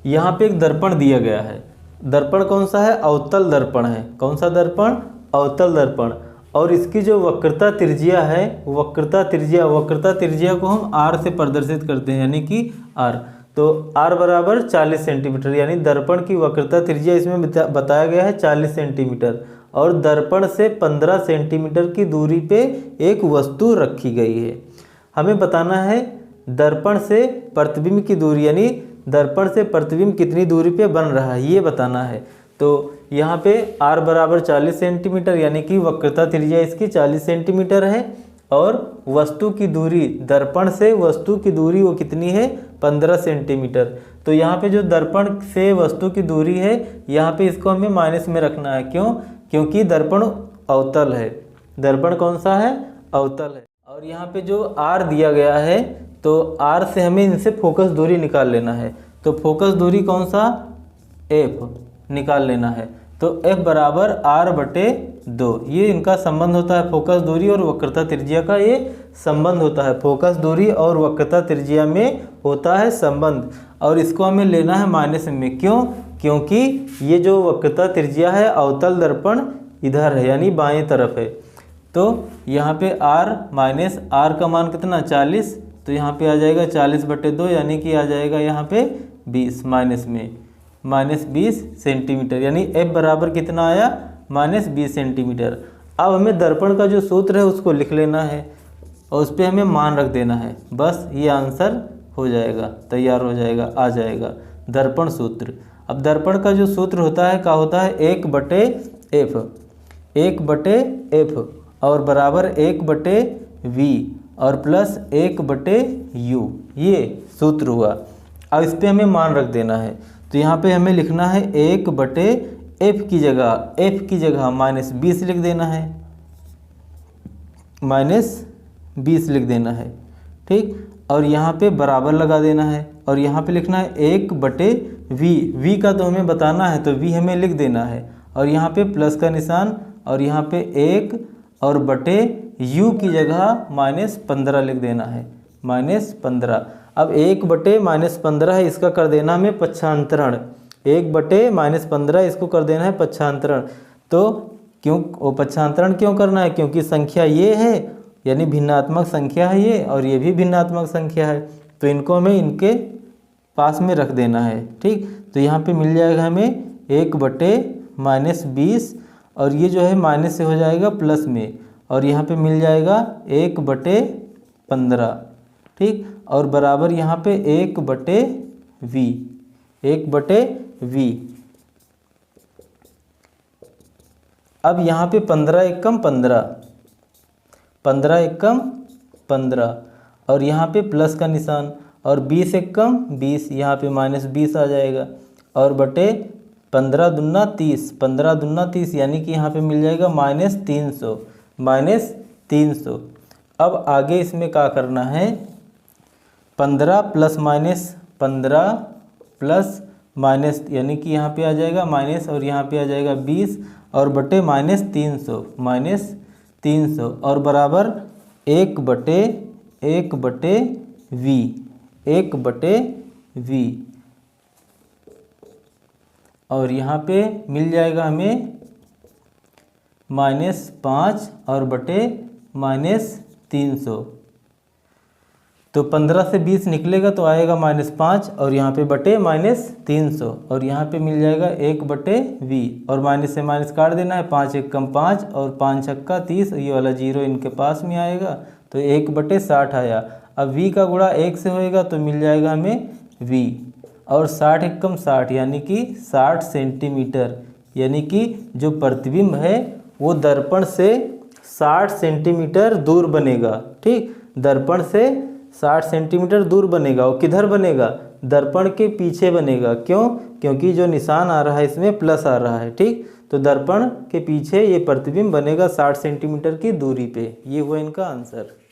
यहाँ पे एक दर्पण दिया गया है। दर्पण कौन सा है? अवतल दर्पण है। कौन सा दर्पण? अवतल दर्पण। और इसकी जो वक्रता त्रिज्या है, वक्रता त्रिज्या को हम r से प्रदर्शित करते हैं, यानी कि r। तो r बराबर 40 सेंटीमीटर, यानी दर्पण की वक्रता त्रिज्या इसमें बताया गया है 40 सेंटीमीटर। और दर्पण से 15 सेंटीमीटर की दूरी पे एक वस्तु रखी गई है। हमें बताना है दर्पण से प्रतिबिंब की दूरी, यानी दर्पण से प्रतिबिंब कितनी दूरी पे बन रहा है, ये बताना है। तो यहाँ पे r बराबर 40 सेंटीमीटर, यानी कि वक्रता त्रिज्या इसकी 40 सेंटीमीटर है। और वस्तु की दूरी, दर्पण से वस्तु की दूरी वो कितनी है? 15 सेंटीमीटर। तो यहाँ पे जो दर्पण से वस्तु की दूरी है, यहाँ पे इसको हमें माइनस में रखना है। क्यों? क्योंकि दर्पण अवतल है। दर्पण कौन सा है? अवतल है। और यहाँ पे जो r दिया गया है, तो r से हमें इनसे फोकस दूरी निकाल लेना है। तो फोकस दूरी कौन सा? f निकाल लेना है। तो f बराबर r/2, ये इनका संबंध होता है। फोकस दूरी और वक्रता त्रिज्या का ये संबंध होता है। फोकस दूरी और वक्रता त्रिज्या में होता है संबंध, और इसको हमें लेना है माइनस में। क्यों? क्योंकि ये जो वक्रता त्रिज्या है, अवतल दर्पण इधर है, यानी बाएं तरफ है। तो यहाँ पे r माइनस r का मान कितना? 40। तो यहाँ पे आ जाएगा 40/2, यानी कि आ जाएगा यहाँ पे 20 माइनस में, -20 सेंटीमीटर। यानी f बराबर कितना आया? -20 सेंटीमीटर। अब हमें दर्पण का जो सूत्र है उसको लिख लेना है, और उस पर हमें मान रख देना है। बस ये आंसर हो जाएगा, तैयार हो जाएगा, आ जाएगा दर्पण सूत्र। अब दर्पण का जो सूत्र होता है, क्या होता है? 1/f, 1/f और बराबर 1/v और प्लस 1/u, ये सूत्र हुआ। अब इस पर हमें मान रख देना है। तो यहाँ पे हमें लिखना है 1/f की जगह, f की जगह -20 लिख देना है, -20 लिख देना है, ठीक। और यहाँ पे बराबर लगा देना है, और यहाँ पे लिखना है 1/v, v का तो हमें बताना है, तो v हमें लिख देना है। और यहाँ पे प्लस का निशान, और यहाँ पे 1 और बटे u की जगह -15 लिख देना है, -15। अब 1/-15 है, इसका कर देना हमें पक्षांतरण। 1/-15 इसको कर देना है पक्षांतरण। तो क्यों वो पक्षांतरण क्यों करना है? क्योंकि संख्या ये है, यानी भिन्नात्मक संख्या है ये, और ये भी भिन्नात्मक संख्या है, तो इनको हमें इनके पास में रख देना है, ठीक। तो यहाँ पे मिल जाएगा हमें 1/-20, और ये जो है माइनस से हो जाएगा प्लस में, और यहाँ पे मिल जाएगा 1/15, ठीक। और बराबर यहाँ पे 1/v, 1/v। अब यहाँ पे 15 एकम 15, 15 एकम 15, और यहाँ पे प्लस का निशान, और 20 एकम 20, यहाँ पे -20 आ जाएगा, और बटे 15 दूना 30, 15 दूना 30, यानी कि यहाँ पे मिल जाएगा -300, -300। अब आगे इसमें क्या करना है? 15 + -15 प्लस माइनस, यानी कि यहाँ पे आ जाएगा माइनस, और यहाँ पे आ जाएगा 20, और बटे -300, -300, और बराबर 1/v, 1/v। और यहाँ पे मिल जाएगा हमें -5 और बटे -300। तो 15 से 20 निकलेगा तो आएगा -5, और यहाँ पे बटे -300, और यहाँ पे मिल जाएगा 1/v, और माइनस से माइनस काट देना है। 5 एकम 5 और 5 छक्का 30, ये वाला 0 इनके पास में आएगा, तो 1/60 आया। अब v का गुणा 1 से होएगा तो मिल जाएगा हमें v, और 60 एकम 60, यानी कि 60 सेंटीमीटर, यानी कि जो प्रतिबिंब है वो दर्पण से 60 सेंटीमीटर दूर बनेगा, ठीक। दर्पण से 60 सेंटीमीटर दूर बनेगा। वो किधर बनेगा? दर्पण के पीछे बनेगा। क्यों? क्योंकि जो निशान आ रहा है इसमें प्लस आ रहा है, ठीक। तो दर्पण के पीछे ये प्रतिबिंब बनेगा 60 सेंटीमीटर की दूरी पे। ये हुआ इनका आंसर।